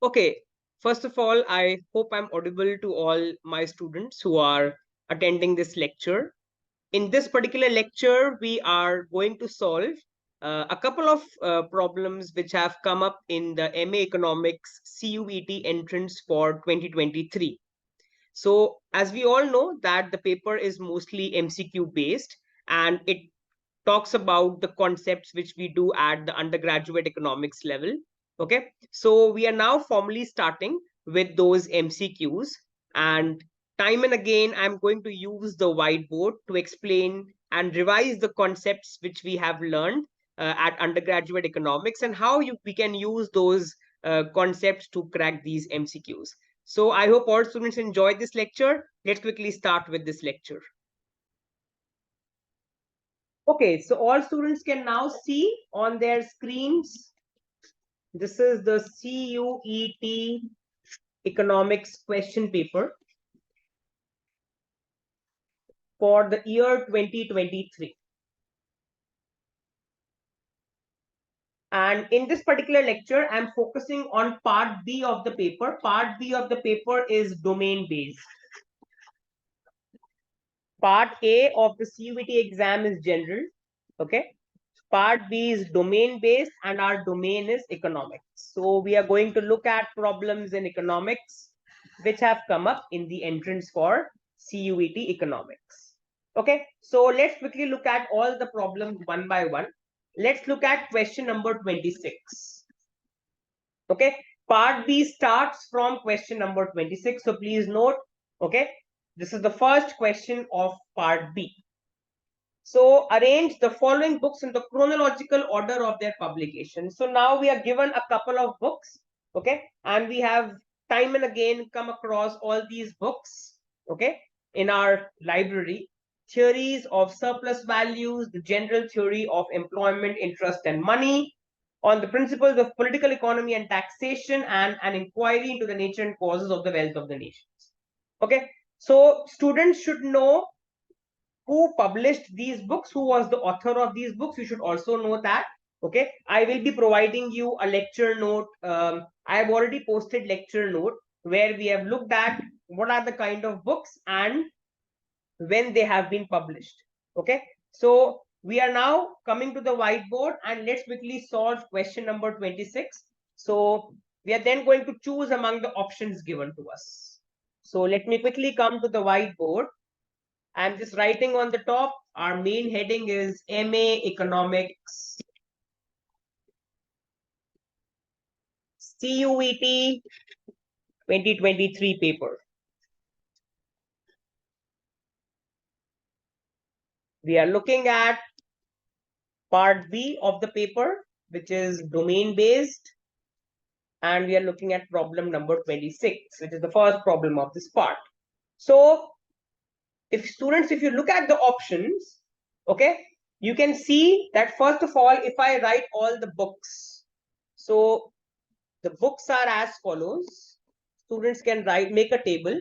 Okay, first of all, I hope I'm audible to all my students who are attending this lecture. In this particular lecture, we are going to solve a couple of problems which have come up in the MA Economics CUET entrance for 2023. So as we all know that the paper is mostly MCQ based, and it talks about the concepts which we do at the undergraduate economics level. Okay, so we are now formally starting with those MCQs, and time and again I'm going to use the whiteboard to explain and revise the concepts which we have learned at undergraduate economics, and how we can use those concepts to crack these MCQs. So I hope all students enjoyed this lecture. Let's quickly start with this lecture. Okay, so all students can now see on their screens. This is the CUET economics question paper for the year 2023. And in this particular lecture, I'm focusing on part B of the paper. Part B of the paper is domain based. Part A of the CUET exam is general. Okay. Part B is domain based, and our domain is economics. So we are going to look at problems in economics which have come up in the entrance for CUET economics. Okay, so let's quickly look at all the problems one by one. Let's look at question number 26. Okay, part B starts from question number 26. So please note, okay, this is the first question of part B. So arrange the following books in the chronological order of their publication. So now we are given a couple of books, okay, and we have time and again come across all these books, okay, in our library. Theories of surplus values, the general theory of employment, interest, and money, on the principles of political economy and taxation, and an inquiry into the nature and causes of the wealth of the nations. Okay, so students should know who published these books, who was the author of these books. You should also know that. Okay, I will be providing you a lecture note. I have already posted lecture note where we have looked at what are the kind of books and when they have been published. Okay, so we are now coming to the whiteboard, and let's quickly solve question number 26. So we are then going to choose among the options given to us. So let me quickly come to the whiteboard. I'm just writing on the top. Our main heading is MA Economics CUET 2023 paper. We are looking at part B of the paper, which is domain based. And we are looking at problem number 26, which is the first problem of this part. So if students, if you look at the options, okay, you can see that first of all, if I write all the books, so the books are as follows. Students can make a table: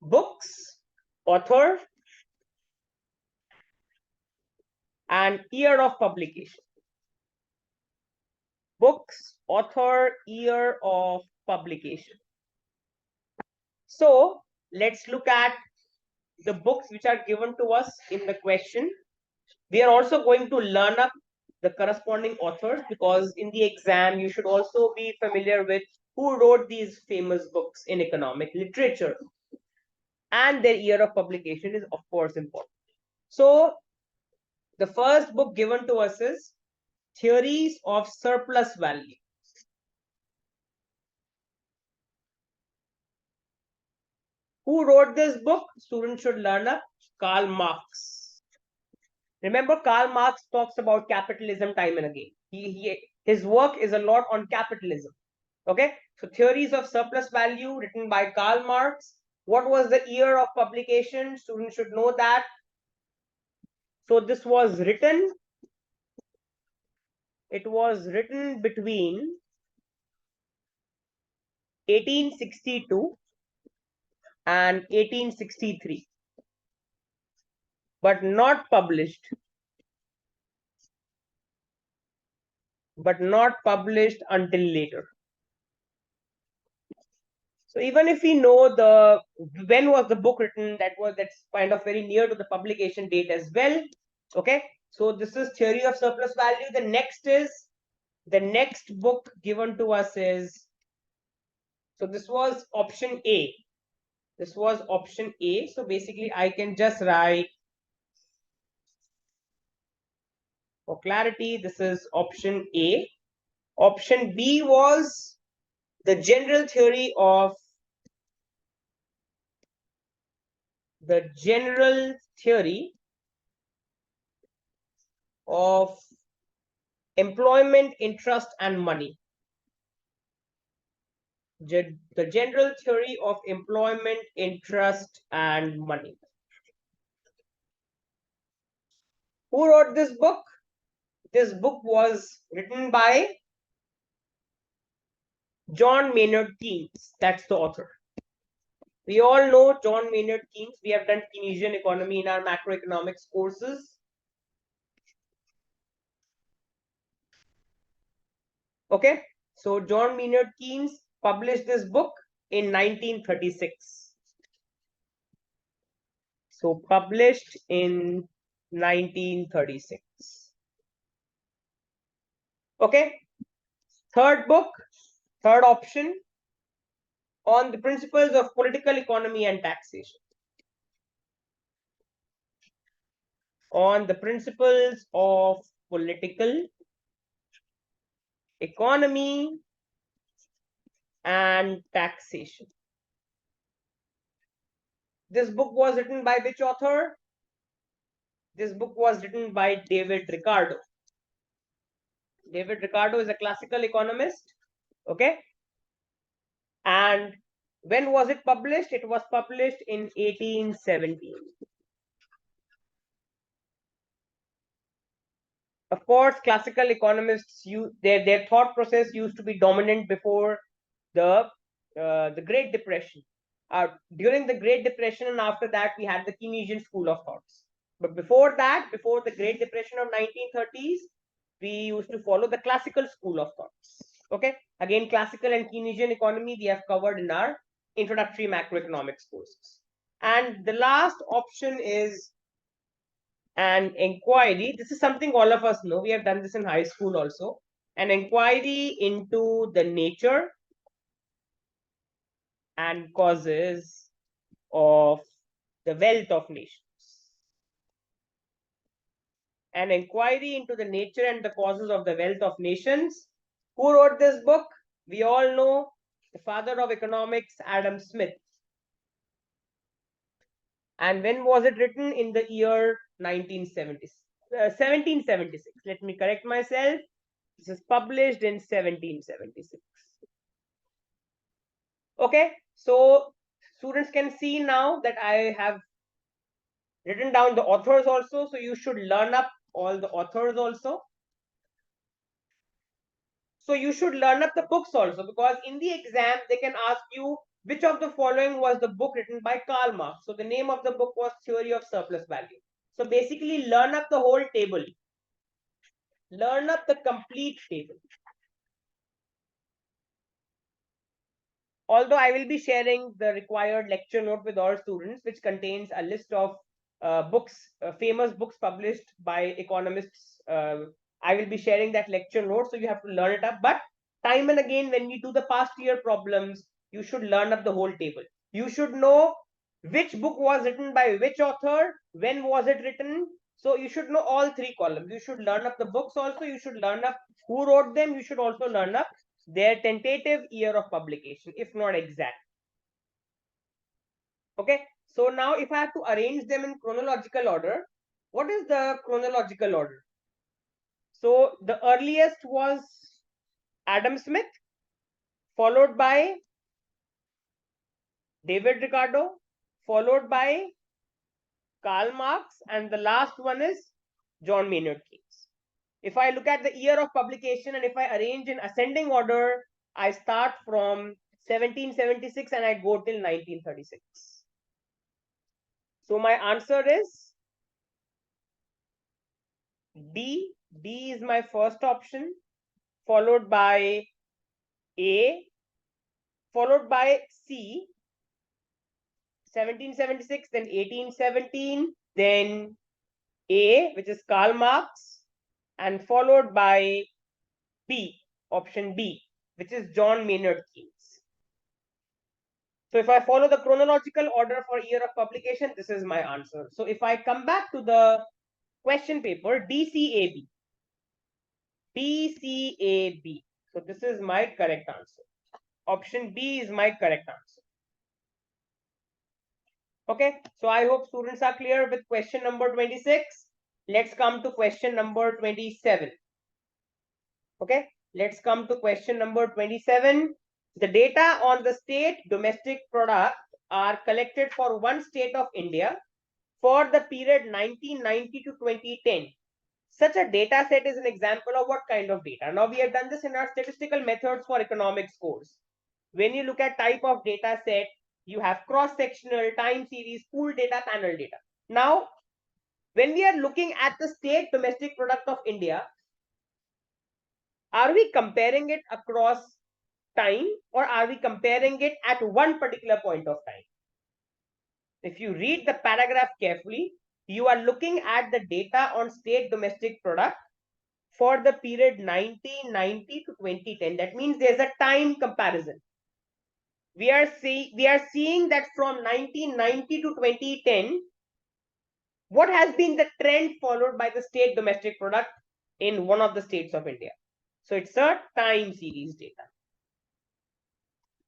books, author, and year of publication. Books, author, year of publication. So let's look at the books which are given to us in the question. We are also going to learn up the corresponding authors, because in the exam you should also be familiar with who wrote these famous books in economic literature, and their year of publication is of course important. So the first book given to us is Theories of Surplus Value. Who wrote this book? Students should learn up. Karl Marx. Remember, Karl Marx talks about capitalism time and again. His work is a lot on capitalism. Okay, so Theories of Surplus Value, written by Karl Marx. What was the year of publication? Students should know that. So this was written, it was written between 1862 and 1863, but not published until later. So even if we know the when was the book written, that's kind of very near to the publication date as well. Okay, so this is theory of surplus value. The next book given to us is, so this was option A. This was option A. So basically I can just write, for clarity, this is option A. Option B was the general theory of employment, interest, and money. The general theory of employment, interest, and money. Who wrote this book? This book was written by John Maynard Keynes. That's the author. We all know John Maynard Keynes. We have done Keynesian economy in our macroeconomics courses. Okay, so John Maynard Keynes published this book in 1936. So published in 1936. Okay, third book, third option, on the principles of political economy and taxation. On the principles of political economy and taxation. This book was written by which author? This book was written by David Ricardo. David Ricardo is a classical economist. Okay. And when was it published? It was published in 1817. Of course, classical economists, their thought process used to be dominant before the Great Depression. During the Great Depression and after that, we had the Keynesian school of thoughts. But before that, before the Great Depression of 1930s, we used to follow the classical school of thoughts. Okay, again, classical and Keynesian economy we have covered in our introductory macroeconomics courses. And the last option is an inquiry. This is something all of us know. We have done this in high school also. An inquiry into the nature and causes of the wealth of nations. An inquiry into the nature and the causes of the wealth of nations. Who wrote this book? We all know the father of economics, Adam Smith. And when was it written? In the year 1776. Let me correct myself. This is published in 1776. Okay, so students can see now that I have written down the authors also. So you should learn up all the authors also. So you should learn up the books also, because in the exam they can ask you which of the following was the book written by Karl Marx. So the name of the book was Theory of Surplus Value. So basically learn up the whole table. Learn up the complete table. Although I will be sharing the required lecture note with all students, which contains a list of books, famous books published by economists. I will be sharing that lecture note, so you have to learn it up. But time and again, when we do the past year problems, you should learn up the whole table. You should know which book was written by which author, when was it written. So you should know all three columns. You should learn up the books also. You should learn up who wrote them. You should also learn up their tentative year of publication, if not exact. Okay, so now if I have to arrange them in chronological order, what is the chronological order? So the earliest was Adam Smith, followed by David Ricardo, followed by Karl Marx, and the last one is John Maynard Keynes. If I look at the year of publication and if I arrange in ascending order, I start from 1776 and I go till 1936. So my answer is D. D is my first option, followed by A, followed by C, 1776, then 1817, then A, which is Karl Marx, and followed by B, option B, which is John Maynard Keynes. So if I follow the chronological order for year of publication, this is my answer. So if I come back to the question paper, DCAB. DCAB. So this is my correct answer. Option B is my correct answer. Okay, so I hope students are clear with question number 26. Let's come to question number 27. Okay, let's come to question number 27. The data on the state domestic product are collected for one state of India for the period 1990 to 2010. Such a data set is an example of what kind of data? Now, we have done this in our statistical methods for economics course. When you look at type of data set, you have cross-sectional, time series, pool data, panel data. Now, when we are looking at the state domestic product of India, are we comparing it across time or are we comparing it at one particular point of time? If you read the paragraph carefully, you are looking at the data on state domestic product for the period 1990 to 2010. That means there's a time comparison. We are seeing that from 1990 to 2010, what has been the trend followed by the state domestic product in one of the states of India? So it's a time series data.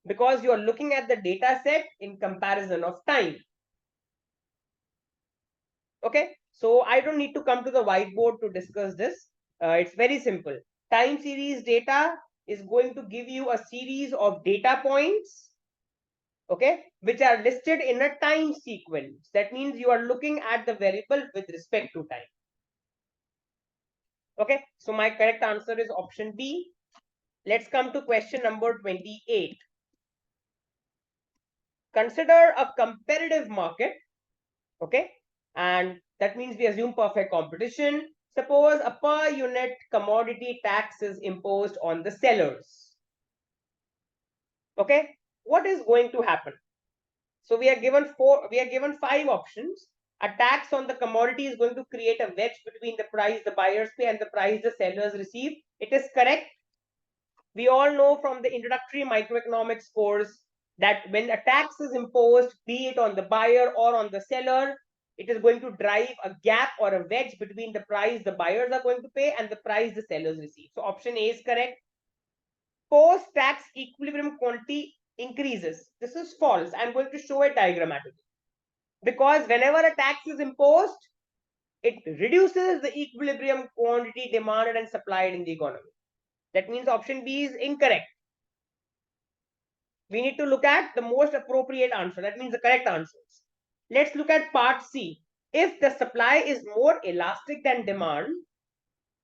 Because you are looking at the data set in comparison of time. Okay, so I don't need to come to the whiteboard to discuss this. It's very simple. Time series data is going to give you a series of data points, okay, which are listed in a time sequence. That means you are looking at the variable with respect to time. Okay, so my correct answer is option B. Let's come to question number 28. Consider a competitive market, okay, and that means we assume perfect competition. Suppose a per unit commodity tax is imposed on the sellers. Okay, what is going to happen? So we are given 5 options. A tax on the commodity is going to create a wedge between the price the buyers pay and the price the sellers receive. It is correct. We all know from the introductory microeconomics course that when a tax is imposed, be it on the buyer or on the seller, it is going to drive a gap or a wedge between the price the buyers are going to pay and the price the sellers receive. So option A is correct. Post-tax equilibrium quantity increases. This is false. I'm going to show it diagrammatically. Because whenever a tax is imposed, it reduces the equilibrium quantity demanded and supplied in the economy. That means option B is incorrect. We need to look at the most appropriate answer. That means the correct answers. Let's look at part C. If the supply is more elastic than demand,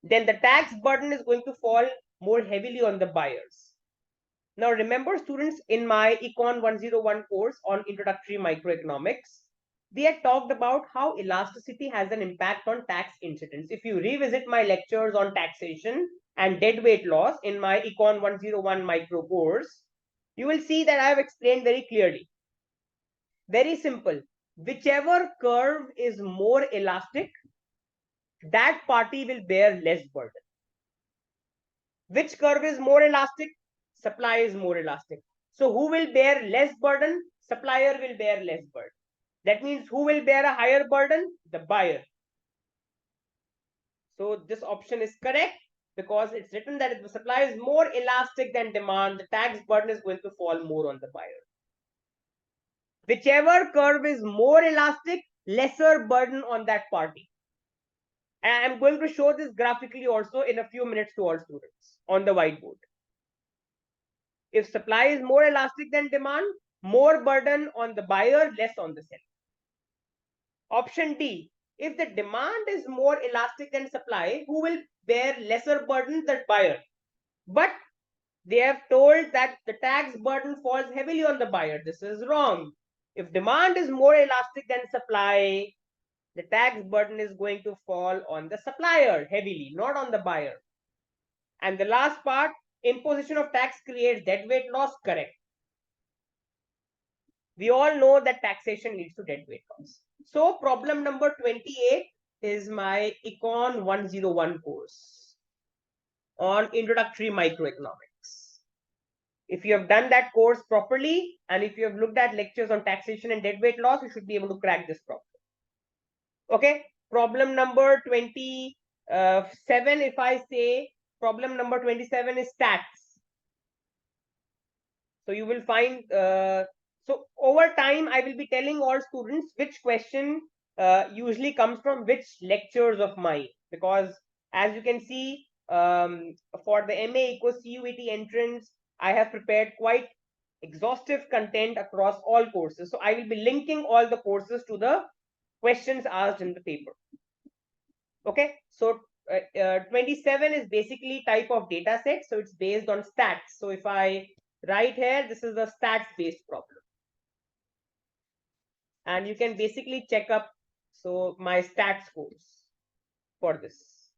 then the tax burden is going to fall more heavily on the buyers. Now remember, students, in my Econ 101 course on introductory microeconomics, we had talked about how elasticity has an impact on tax incidence. If you revisit my lectures on taxation and deadweight loss in my Econ 101 micro course, you will see that I have explained very clearly. Very simple. Whichever curve is more elastic, that party will bear less burden. Which curve is more elastic? Supply is more elastic. So who will bear less burden? Supplier will bear less burden. That means who will bear a higher burden? The buyer. So this option is correct because it's written that if the supply is more elastic than demand, the tax burden is going to fall more on the buyer. Whichever curve is more elastic, lesser burden on that party. And I'm going to show this graphically also in a few minutes to all students on the whiteboard. If supply is more elastic than demand, more burden on the buyer, less on the seller. Option D, if the demand is more elastic than supply, who will bear lesser burden? The buyer. But they have told that the tax burden falls heavily on the buyer. This is wrong. If demand is more elastic than supply, the tax burden is going to fall on the supplier heavily, not on the buyer. And the last part, imposition of tax creates deadweight loss, correct. We all know that taxation leads to dead weight loss. So problem number 28 is my Econ 101 course on introductory microeconomics. If you have done that course properly, and if you have looked at lectures on taxation and dead weight loss, you should be able to crack this problem. Okay, problem number 27, if I say problem number 27 is tax. So you will find, so over time, I will be telling all students which question usually comes from which lectures of mine, because as you can see, for the MA Eco CUET entrance, I have prepared quite exhaustive content across all courses. So I will be linking all the courses to the questions asked in the paper. Okay, so 27 is basically type of data set. So it's based on stats. So if I write here, this is a stats based problem. And you can basically check up so my stats scores for this.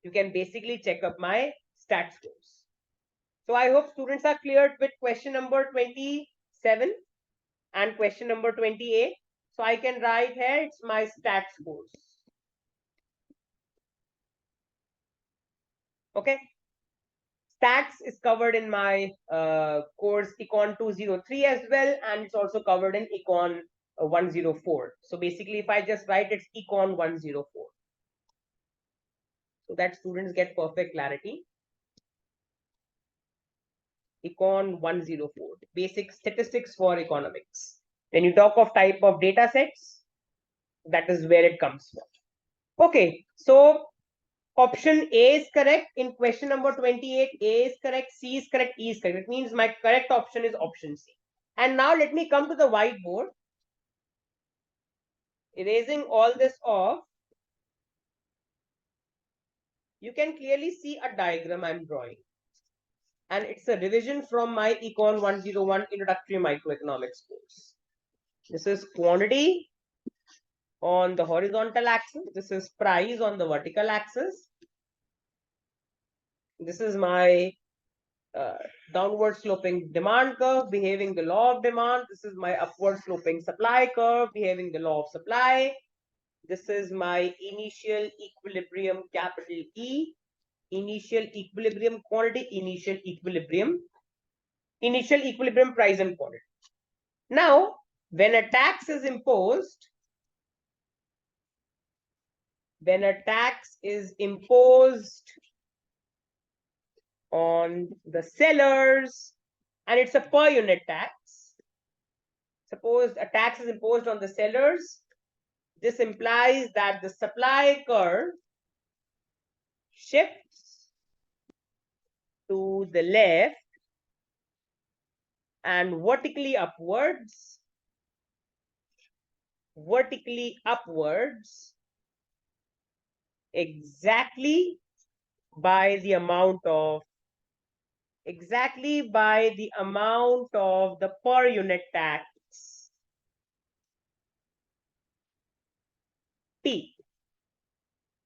You can basically check up my stats scores. So I hope students are cleared with question number 27 and question number 28. So I can write here, it's my stats scores. Okay. Stats is covered in my course Econ 203 as well, and it's also covered in Econ 104. So basically, if I just write, it's Econ 104. So that students get perfect clarity. Econ 104, basic statistics for economics. When you talk of type of data sets, that is where it comes from. Okay, so option A is correct. In question number 28, A is correct, C is correct, E is correct. It means my correct option is option C. And now let me come to the whiteboard. Erasing all this off, you can clearly see a diagram I'm drawing. And it's a revision from my Econ 101 Introductory Microeconomics course. This is quantity on the horizontal axis. This is price on the vertical axis. This is my downward sloping demand curve behaving the law of demand. This is my upward sloping supply curve behaving the law of supply. This is my initial equilibrium capital E, initial equilibrium quantity, initial equilibrium price and quantity. Now, when a tax is imposed, on the sellers, and it's a per unit tax. Suppose a tax is imposed on the sellers. This implies that the supply curve shifts to the left and vertically upwards exactly by the amount of the per unit tax T.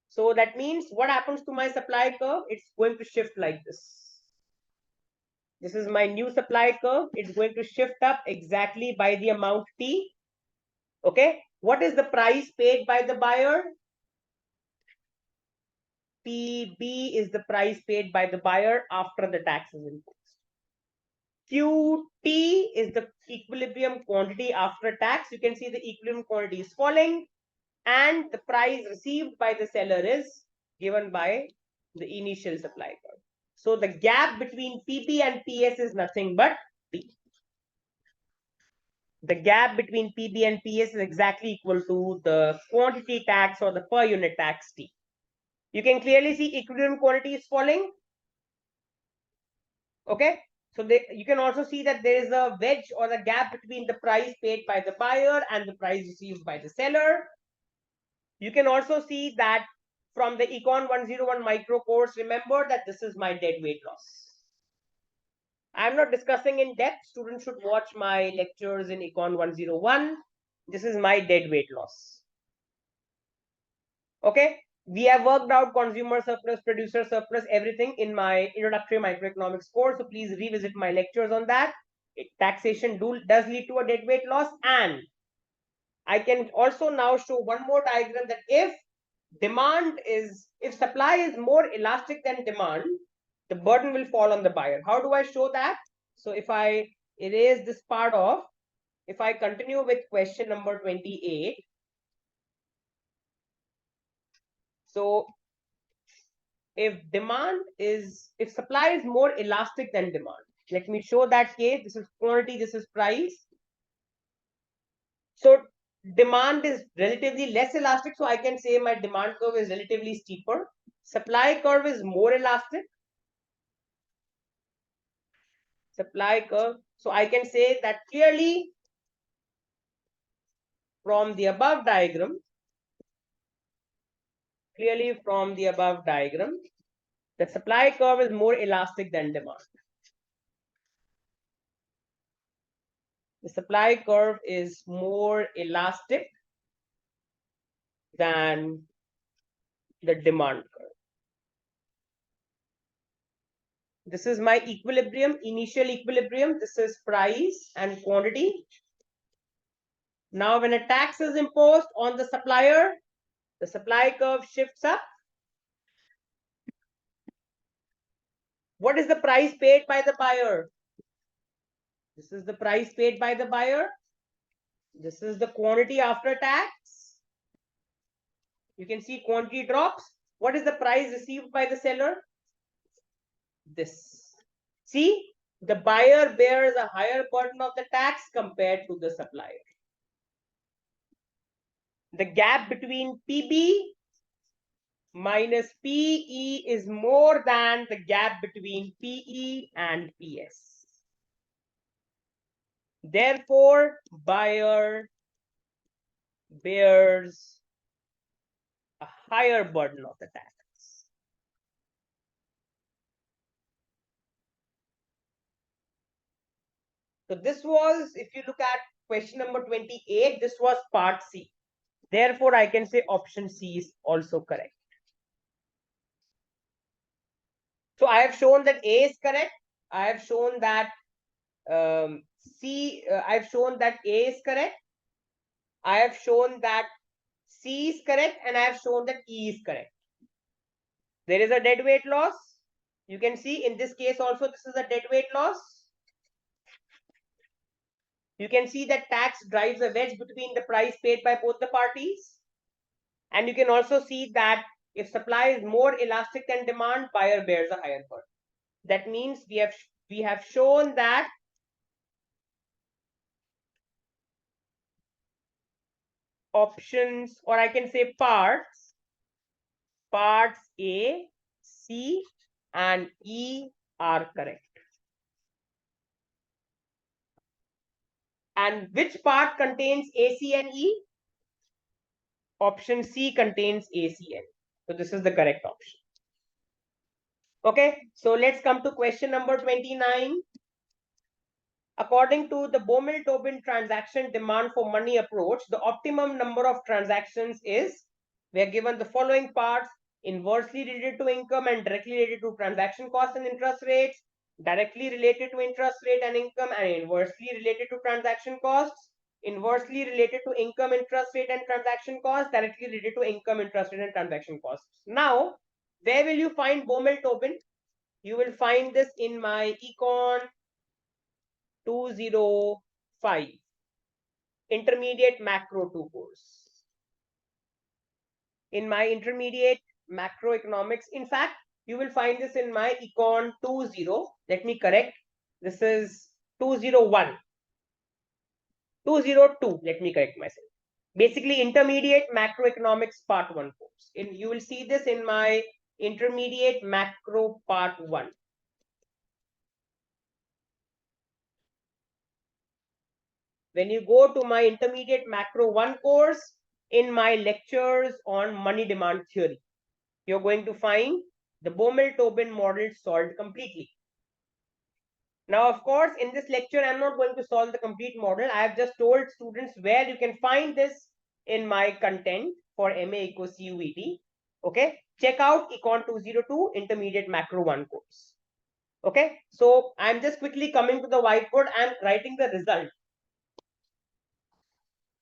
So that means what happens to my supply curve? It's going to shift like this. This is my new supply curve. It's going to shift up exactly by the amount T. Okay. What is the price paid by the buyer? PB is the price paid by the buyer after the tax is imposed. QT is the equilibrium quantity after tax. You can see the equilibrium quantity is falling, and the price received by the seller is given by the initial supply curve. So the gap between PP and PS is nothing but T. The gap between PB and PS is exactly equal to the quantity tax or the per unit tax T. You can clearly see equilibrium quantity is falling. Okay. So you can also see that there is a wedge or a gap between the price paid by the buyer and the price received by the seller. You can also see that from the Econ 101 micro course, remember that this is my dead weight loss. I'm not discussing in depth. Students should watch my lectures in Econ 101. This is my dead weight loss. Okay. We have worked out consumer surplus, producer surplus, everything in my introductory microeconomics course. So please revisit my lectures on that. Taxation does lead to a deadweight loss. And I can also now show one more diagram that if supply is more elastic than demand, the burden will fall on the buyer. How do I show that? So if I erase this part off, if I continue with question number 28, so if supply is more elastic than demand, let me show that case. This is quantity, this is price. So demand is relatively less elastic, so I can say my demand curve is relatively steeper. Supply curve is more elastic. Supply curve. So I can say that clearly from the above diagram, the supply curve is more elastic than demand. The supply curve is more elastic than the demand curve. This is my equilibrium, initial equilibrium. This is price and quantity. Now, when a tax is imposed on the supplier, the supply curve shifts up. What is the price paid by the buyer? This is the price paid by the buyer. This is the quantity after tax. You can see quantity drops. What is the price received by the seller? This. See, the buyer bears a higher burden of the tax compared to the supplier. The gap between PB minus PE is more than the gap between PE and PS. Therefore, buyer bears a higher burden of the tax. So this was, if you look at question number 28, this was part C. Therefore, I can say option C is also correct. So I have shown that A is correct. I have shown that I've shown that A is correct. I have shown that C is correct, and I have shown that E is correct. There is a deadweight loss. You can see in this case also, this is a deadweight loss. You can see that tax drives a wedge between the price paid by both the parties. And you can also see that if supply is more elastic than demand, buyer bears a higher burden. That means we have shown that options, or I can say parts A, C, and E are correct. And which part contains A, C, and E? Option C contains A, C, and E. So this is the correct option. Okay, so let's come to question number 29. According to the Baumol-Tobin transaction demand for money approach, the optimum number of transactions is, we are given the following parts: inversely related to income and directly related to transaction costs and interest rates, directly related to interest rate and income, and inversely related to transaction costs, inversely related to income, interest rate, and transaction costs, directly related to income, interest rate, and transaction costs. Now, where will you find Baumol-Tobin? You will find this in my Econ 205 intermediate macro 2 course. In my intermediate macroeconomics, in fact, you will find this in my Econ 20. Let me correct. This is 201. 202. Let me correct myself. Basically, intermediate macroeconomics part 1 course. You will see this in my intermediate macro part 1. When you go to my intermediate macro 1 course, in my lectures on money demand theory, you're going to find the Baumol-Tobin model solved completely. Now, of course, in this lecture, I'm not going to solve the complete model. I have just told students where you can find this in my content for MA Eco CUET. Okay, check out Econ 202 intermediate macro 1 course. Okay, so I'm just quickly coming to the whiteboard and writing the result.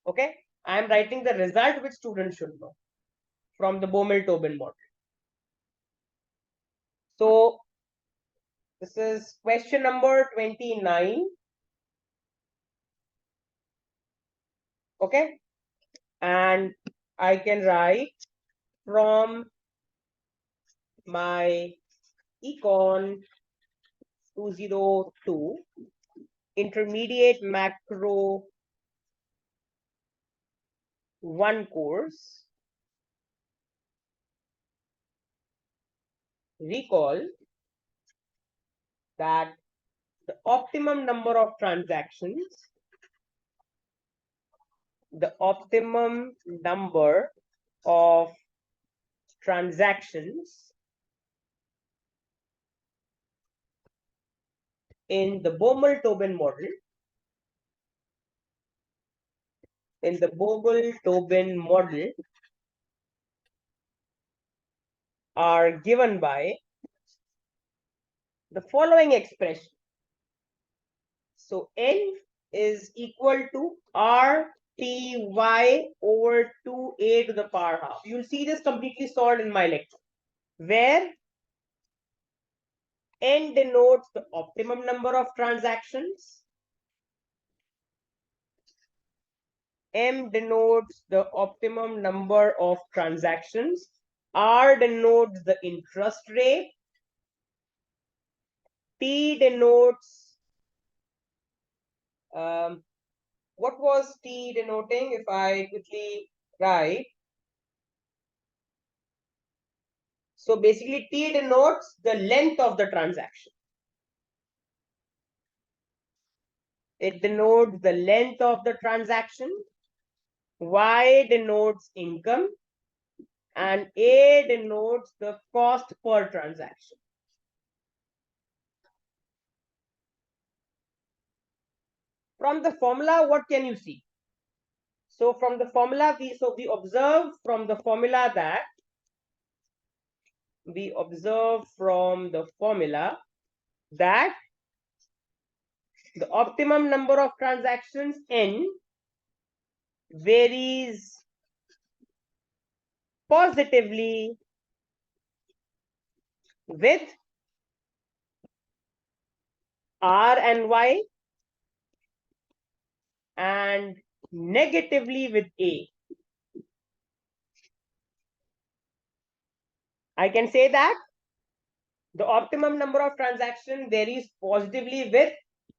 Okay, I'm writing the result which students should know from the Baumol-Tobin model. So this is question number 29. Okay, and I can write from my Econ 202 intermediate macro 1 course. Recall that the optimum number of transactions, the optimum number of transactions in the Baumol-Tobin model, are given by the following expression. So N is equal to RTY over 2A to the power half. You'll see this completely solved in my lecture, where N denotes the optimum number of transactions, M denotes the optimum number of transactions, R denotes the interest rate, T denotes, what was T denoting if I quickly write? So basically T denotes the length of the transaction. It denotes the length of the transaction. Y denotes income, and A denotes the cost per transaction. From the formula, what can you see? So from the formula, we observe from the formula that the optimum number of transactions N varies positively with R and Y and negatively with A. I can say that the optimum number of transactions varies positively with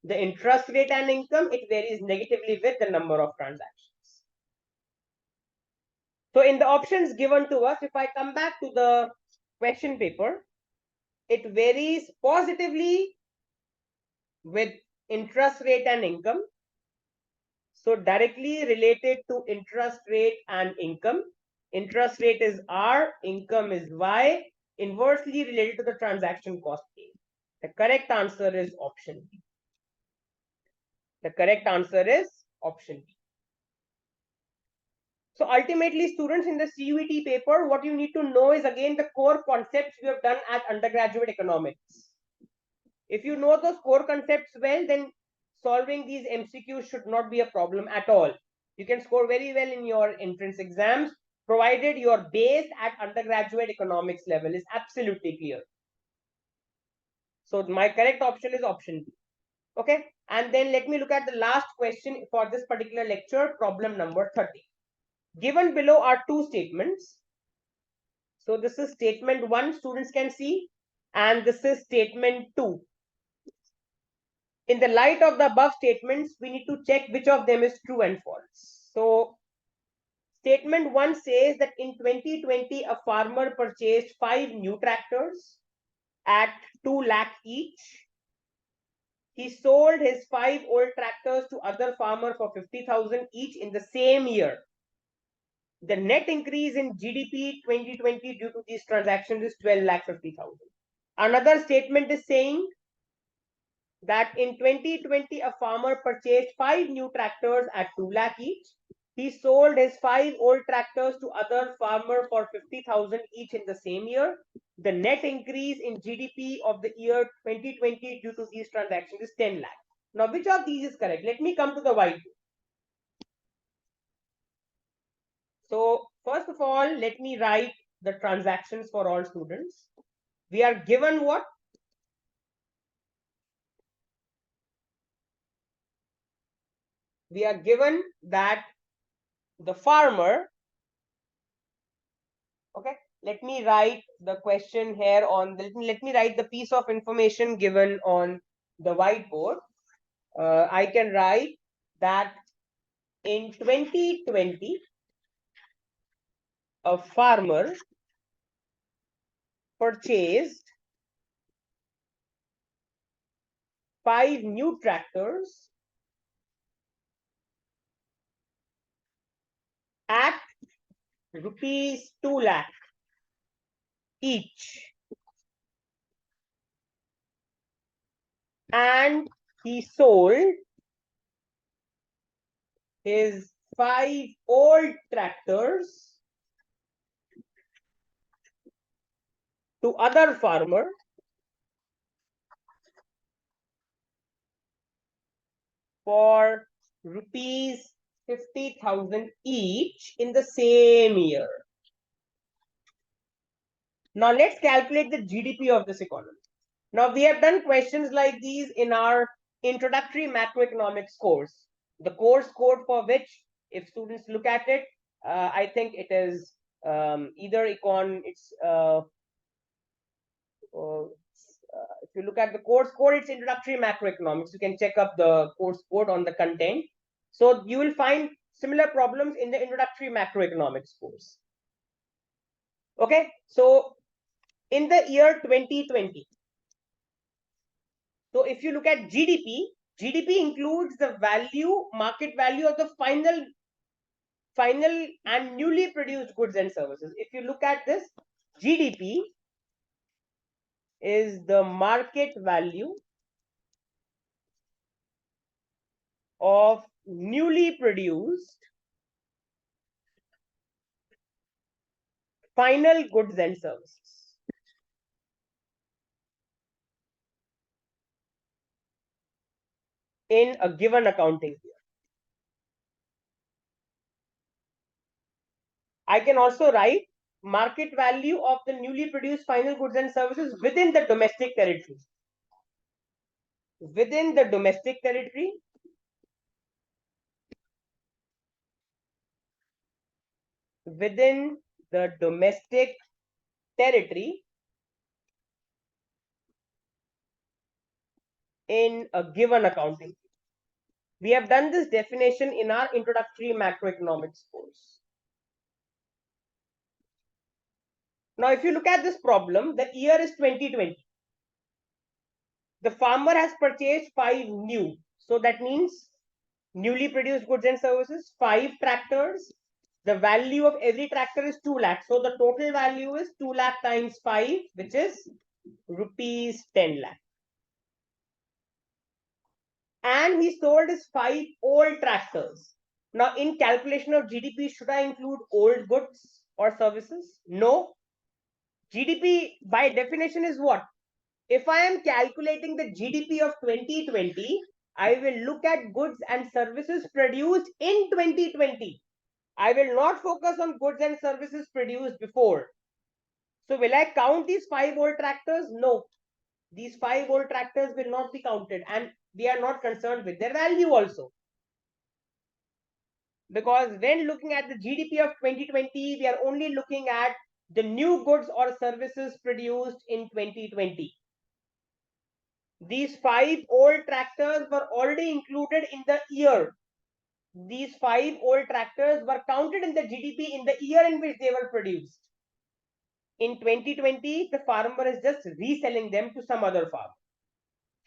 the interest rate and income. It varies negatively with the number of transactions. So in the options given to us, if I come back to the question paper, it varies positively with interest rate and income. So directly related to interest rate and income. Interest rate is R, income is Y, inversely related to the transaction cost A. The correct answer is option B. The correct answer is option B. So ultimately, students, in the CUET paper, what you need to know is again the core concepts we have done at undergraduate economics. If you know those core concepts well, then solving these MCQs should not be a problem at all. You can score very well in your entrance exams, provided your base at undergraduate economics level is absolutely clear. So my correct option is option B. Okay, and then let me look at the last question for this particular lecture, problem number 30. Given below are two statements. So this is statement 1, students can see, and this is statement 2. In the light of the above statements, we need to check which of them is true and false. So statement 1 says that in 2020, a farmer purchased 5 new tractors at 2 lakh each. He sold his 5 old tractors to other farmers for 50,000 each in the same year. The net increase in GDP 2020 due to these transactions is 12 lakh 50,000. Another statement is saying that in 2020, a farmer purchased 5 new tractors at 2 lakh each. He sold his 5 old tractors to other farmer for 50,000 each in the same year. The net increase in GDP of the year 2020 due to these transactions is 10 lakh. Now, which of these is correct? Let me come to the whiteboard. So, first of all, let me write the transactions for all students. We are given what? We are given that the farmer, okay, let me write the question here on, let me write the piece of information given on the whiteboard. I can write that in 2020, a farmer purchased 5 new tractors at rupees 2 lakh each, and he sold his 5 old tractors to other farmer for rupees 50,000 each in the same year. Now let's calculate the GDP of this economy. Now we have done questions like these in our introductory macroeconomics course, the course code for which, if students look at it, I think it is either if you look at the course code, it's introductory macroeconomics. You can check up the course code on the content. So you will find similar problems in the introductory macroeconomics course. Okay, so in the year 2020, so if you look at GDP, GDP includes the value, market value of the final and newly produced goods and services. If you look at this, GDP is the market value of newly produced final goods and services. In a given accounting year. I can also write market value of the newly produced final goods and services within the domestic territory. Within the domestic territory, within the domestic territory in a given accounting. We have done this definition in our introductory macroeconomics course. Now, if you look at this problem, the year is 2020. The farmer has purchased 5 new. So that means newly produced goods and services, 5 tractors. The value of every tractor is 2 lakh. So the total value is 2 lakh times 5, which is rupees 10 lakh. And he sold his 5 old tractors. Now, in calculation of GDP, should I include old goods or services? No. GDP by definition is what? If I am calculating the GDP of 2020, I will look at goods and services produced in 2020. I will not focus on goods and services produced before. So will I count these 5 old tractors? No. These 5 old tractors will not be counted, and we are not concerned with their value also. Because when looking at the GDP of 2020, we are only looking at the new goods or services produced in 2020. These 5 old tractors were already included in the year. These 5 old tractors were counted in the GDP in the year in which they were produced. In 2020, the farmer is just reselling them to some other farmer.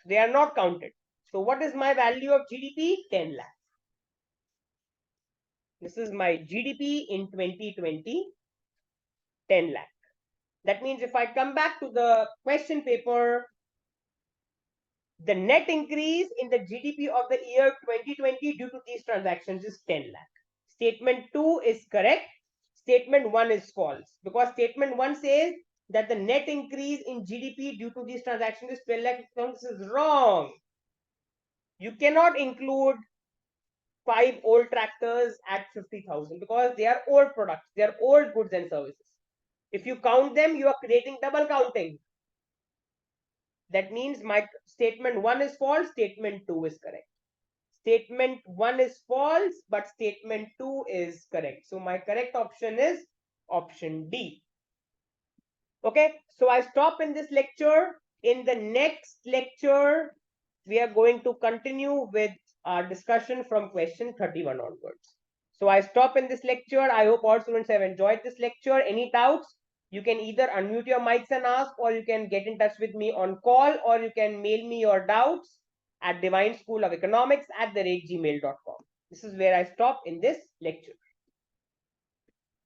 They are not counted. So what is my value of GDP? 10 lakh. This is my GDP in 2020, 10 lakh. That means if I come back to the question paper, the net increase in the GDP of the year 2020 due to these transactions is 10 lakh. Statement 2 is correct. Statement 1 is false, because statement 1 says that the net increase in GDP due to these transactions is 12 lakh. This is wrong. You cannot include 5 old tractors at 50,000 because they are old products, they are old goods and services. If you count them, you are creating double counting. That means my statement 1 is false, statement 2 is correct. Statement 1 is false, but statement 2 is correct. So my correct option is option D. Okay, so I stop in this lecture. In the next lecture, we are going to continue with our discussion from question 31 onwards. So I stop in this lecture. I hope all students have enjoyed this lecture. Any doubts? You can either unmute your mics and ask, or you can get in touch with me on call, or you can mail me your doubts at divineschooloфeconomics@gmail.com. This is where I stop in this lecture.